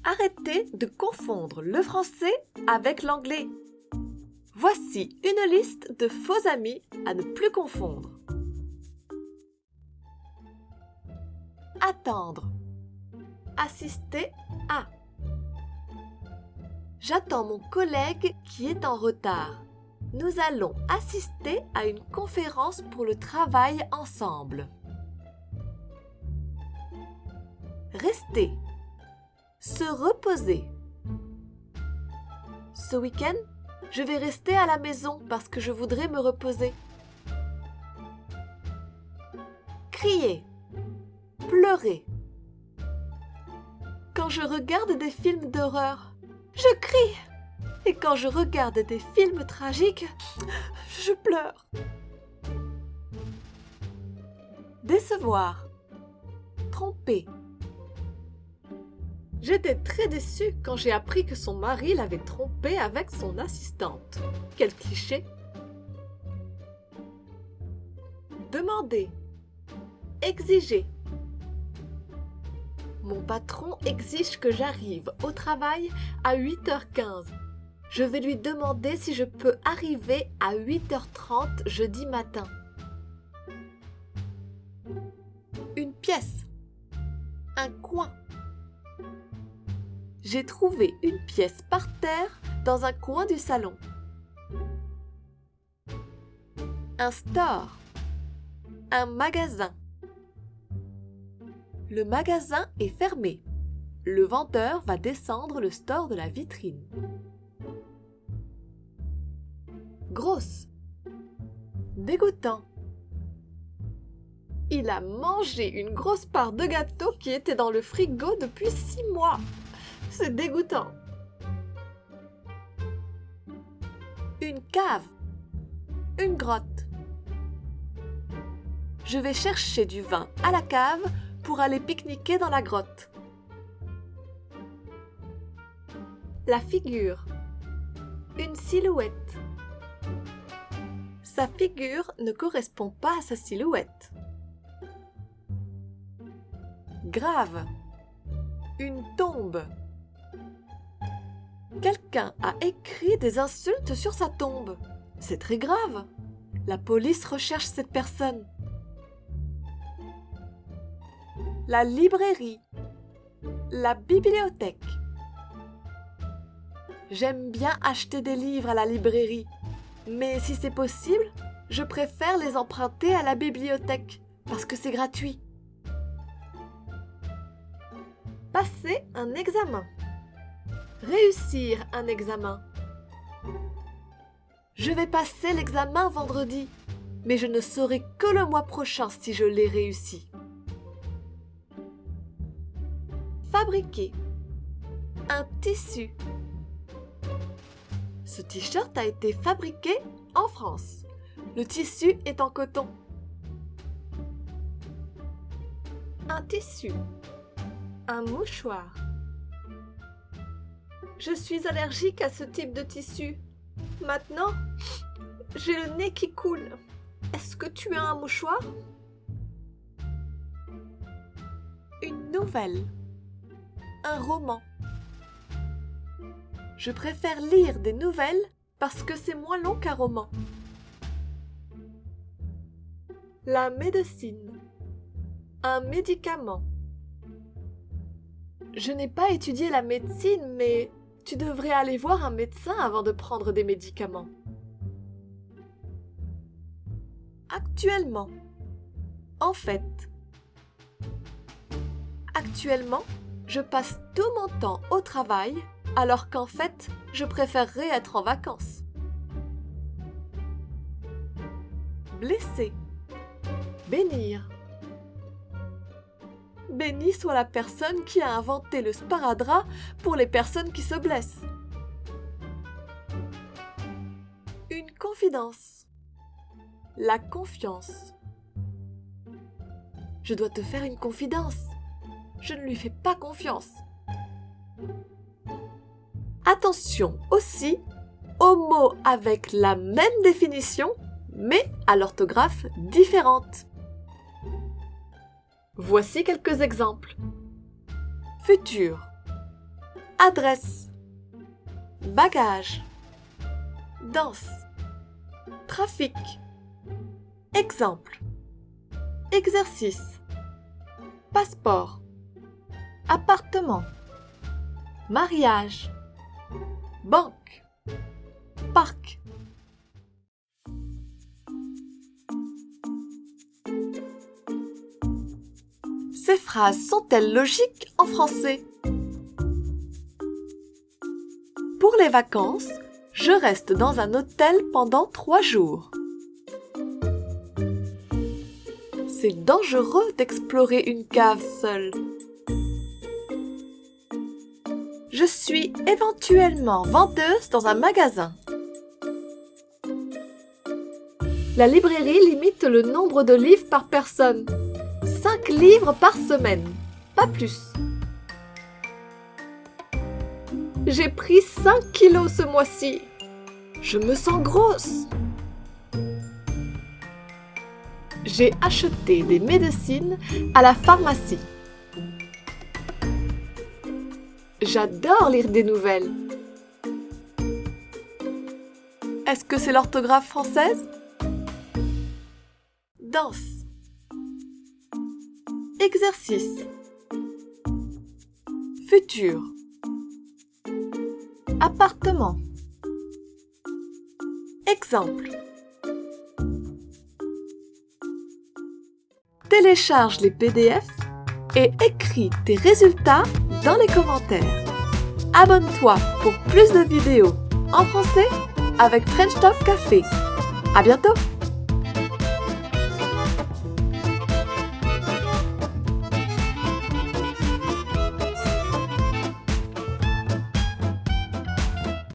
Arrêtez de confondre le français avec l'anglais. Voici une liste de faux amis à ne plus confondre. Attendre. Assister à. J'attends mon collègue qui est en retard. Nous allons assister à une conférence pour le travail ensemble. Rester. Se reposer. Ce week-end, je vais rester à la maison parce que je voudrais me reposer. Crier. Pleurer. Quand je regarde des films d'horreur, je crie. Et quand je regarde des films tragiques, je pleure. Décevoir. Tromper. J'étais très déçue quand j'ai appris que son mari l'avait trompée avec son assistante. Quel cliché! Demander. Exiger. Mon patron exige que j'arrive au travail à 8h15. Je vais lui demander si je peux arriver à 8h30 jeudi matin. Une pièce. Un coin. J'ai trouvé une pièce par terre dans un coin du salon. Un store. Un magasin. Le magasin est fermé. Le vendeur va descendre le store de la vitrine. Grosse. Dégoûtant. Il a mangé une grosse part de gâteau qui était dans le frigo depuis 6 mois. C'est dégoûtant. Une cave. Une grotte. Je vais chercher du vin à la cave pour aller pique-niquer dans la grotte. La figure. Une silhouette. Sa figure ne correspond pas à sa silhouette. Grave. Une tombe. Quelqu'un a écrit des insultes sur sa tombe. C'est très grave. La police recherche cette personne. La librairie. La bibliothèque. J'aime bien acheter des livres à la librairie, mais si c'est possible, je préfère les emprunter à la bibliothèque parce que c'est gratuit. Passer un examen. Réussir un examen. Je vais passer l'examen vendredi, mais je ne saurai que le mois prochain si je l'ai réussi. Fabriquer. Un tissu. Ce t-shirt a été fabriqué en France. Le tissu est en coton. Un tissu. Un mouchoir. Je suis allergique à ce type de tissu. Maintenant, j'ai le nez qui coule. Est-ce que tu as un mouchoir? Une nouvelle. Un roman. Je préfère lire des nouvelles parce que c'est moins long qu'un roman. La médecine. Un médicament. Je n'ai pas étudié la médecine, mais tu devrais aller voir un médecin avant de prendre des médicaments. Actuellement. En fait. Actuellement, je passe tout mon temps au travail, alors qu'en fait, je préférerais être en vacances. Blesser. Bénir. Béni soit la personne qui a inventé le sparadrap pour les personnes qui se blessent. Une confidence. La confiance. Je dois te faire une confidence. Je ne lui fais pas confiance. Attention aussi aux mots avec la même définition, mais à l'orthographe différente. Voici quelques exemples. Futur. adresse, bagage, danse, trafic, exemple, exercice, passeport, appartement, mariage, banque, parc. Ces phrases sont-elles logiques en français? Pour les vacances, je reste dans un hôtel pendant 3 jours. C'est dangereux d'explorer une cave seule. Je suis éventuellement vendeuse dans un magasin. La librairie limite le nombre de livres par personne. 5 livres par semaine, pas plus. J'ai pris 5 kilos ce mois-ci. Je me sens grosse. J'ai acheté des médecines à la pharmacie. J'adore lire des nouvelles. Est-ce que c'est l'orthographe française? Danse. Exercice. Futur. Appartement. Exemple. Télécharge les PDF et écris tes résultats dans les commentaires. Abonne-toi pour plus de vidéos en français avec French Talk Café. À bientôt!